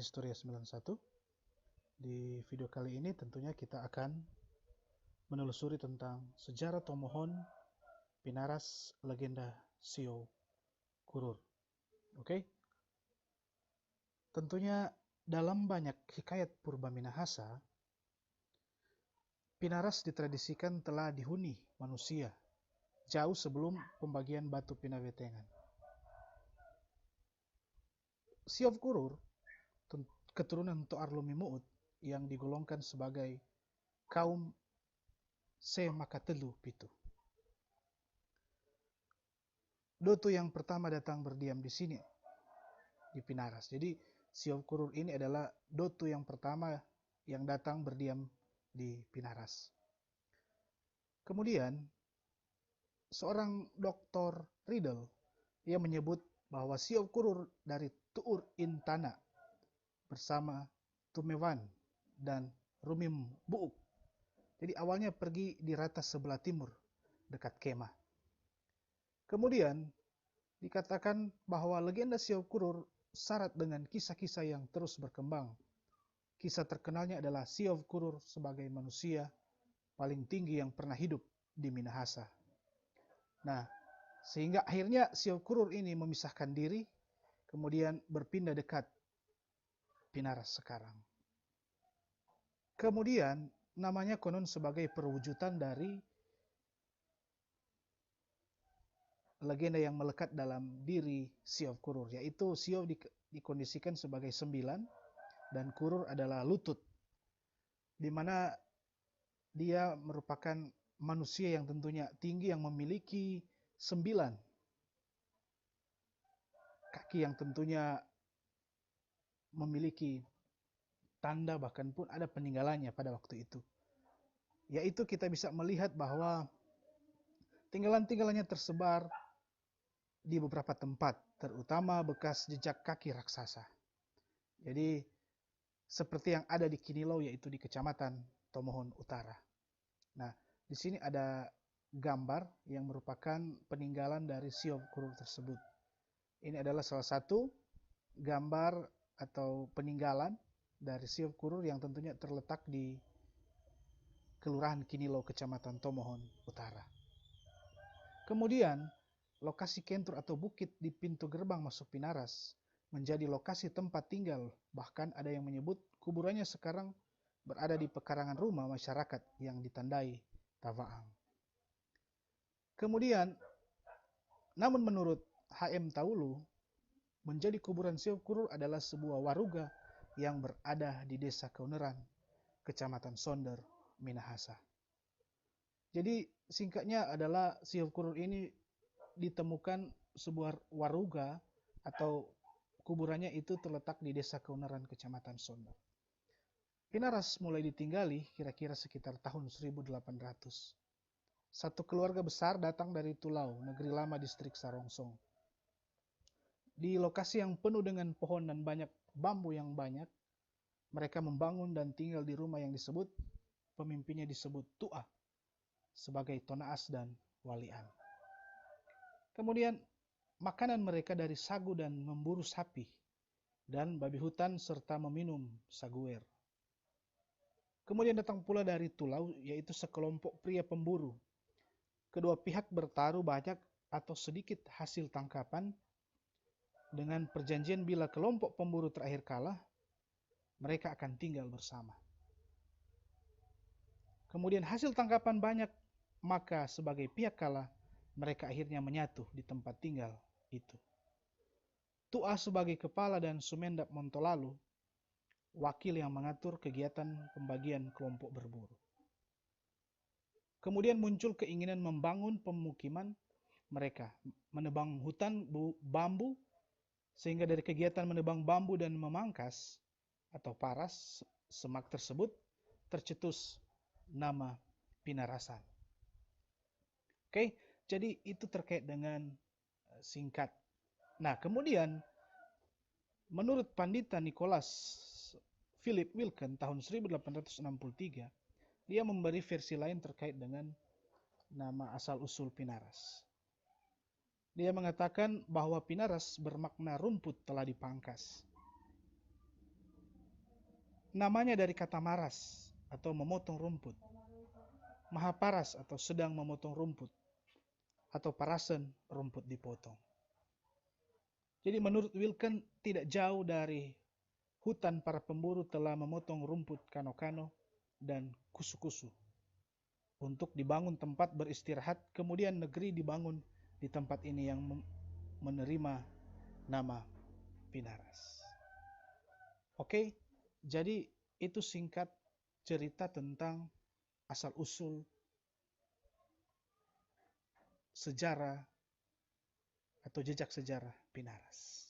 Historia 91. Di video kali ini tentunya kita akan menelusuri tentang sejarah Tomohon, Pinaras, legenda Sio Kurur. Oke? Tentunya dalam banyak hikayat purba Minahasa, Pinaras ditradisikan telah dihuni manusia jauh sebelum pembagian batu Pinawetengan. Sio Kurur keturunan Toar Lumimuut yang digolongkan sebagai kaum Semakatelu Pitu. Doto yang pertama datang berdiam di sini, di Pinaras. Jadi Sio Kurur ini adalah Doto yang pertama yang datang berdiam di Pinaras. Kemudian seorang Dr. Riddle, ia menyebut bahwa Sio Kurur dari Tuur Intana bersama Tumewan dan Rumim Buuk. Jadi awalnya pergi di Ratas sebelah timur, dekat Kemah. Kemudian dikatakan bahwa legenda Sio Kurur syarat dengan kisah-kisah yang terus berkembang. Kisah terkenalnya adalah Sio Kurur sebagai manusia paling tinggi yang pernah hidup di Minahasa. Nah, sehingga akhirnya Sio Kurur ini memisahkan diri, kemudian berpindah dekat Pinaras sekarang. Kemudian namanya konon sebagai perwujudan dari legenda yang melekat dalam diri Sio Kurur, yaitu Sio dikondisikan sebagai 9 dan Kurur adalah lutut, di mana dia merupakan manusia yang tentunya tinggi yang memiliki 9 kaki yang tentunya memiliki tanda, bahkan pun ada peninggalannya pada waktu itu. Yaitu kita bisa melihat bahwa tinggalan-tinggalannya tersebar di beberapa tempat, terutama bekas jejak kaki raksasa. Jadi seperti yang ada di Kinilau, yaitu di Kecamatan Tomohon Utara. Nah, di sini ada gambar yang merupakan peninggalan dari Sio Kurur tersebut. Ini adalah salah satu gambar atau peninggalan dari Sio Kurur yang tentunya terletak di Kelurahan Kinilau, Kecamatan Tomohon Utara. Kemudian, lokasi kentur atau bukit di pintu gerbang masuk Pinaras menjadi lokasi tempat tinggal. Bahkan ada yang menyebut kuburannya sekarang berada di pekarangan rumah masyarakat yang ditandai Tavaang. Kemudian, namun menurut H.M. Taulu, menjadi kuburan Sio Kurur adalah sebuah waruga yang berada di Desa Kauneran, Kecamatan Sonder, Minahasa. Jadi singkatnya adalah Sio Kurur ini ditemukan sebuah waruga atau kuburannya itu terletak di Desa Kauneran, Kecamatan Sonder. Pinaras mulai ditinggali kira-kira sekitar tahun 1800. Satu keluarga besar datang dari Tulau, negeri lama distrik Sarongsong. Di lokasi yang penuh dengan pohon dan banyak bambu yang banyak, mereka membangun dan tinggal di rumah yang disebut, pemimpinnya disebut Tu'a, sebagai Tonaas dan Walian. Kemudian makanan mereka dari sagu dan memburu sapi dan babi hutan serta meminum saguer. Kemudian datang pula dari Tulau, yaitu sekelompok pria pemburu. Kedua pihak bertaruh banyak atau sedikit hasil tangkapan dengan perjanjian bila kelompok pemburu terakhir kalah, mereka akan tinggal bersama. Kemudian hasil tangkapan banyak, maka sebagai pihak kalah, mereka akhirnya menyatu di tempat tinggal itu. Tu'a sebagai kepala dan Sumendap Montolalu, wakil yang mengatur kegiatan pembagian kelompok berburu. Kemudian muncul keinginan membangun pemukiman mereka, menebang hutan bambu, sehingga dari kegiatan menebang bambu dan memangkas atau paras semak tersebut tercetus nama Pinarasan. Oke, jadi itu terkait dengan singkat. Nah, kemudian menurut Pandita Nicholas Philip Wilken tahun 1863, dia memberi versi lain terkait dengan nama asal-usul Pinaras. Dia mengatakan bahwa Pinaras bermakna rumput telah dipangkas. Namanya dari kata maras atau memotong rumput, mahaparas atau sedang memotong rumput, atau parasen rumput dipotong. Jadi menurut Wilken tidak jauh dari hutan para pemburu telah memotong rumput kano-kano dan kusu-kusu untuk dibangun tempat beristirahat, kemudian negeri dibangun di tempat ini yang menerima nama Pinaras. Oke, jadi itu singkat cerita tentang asal-usul sejarah atau jejak sejarah Pinaras.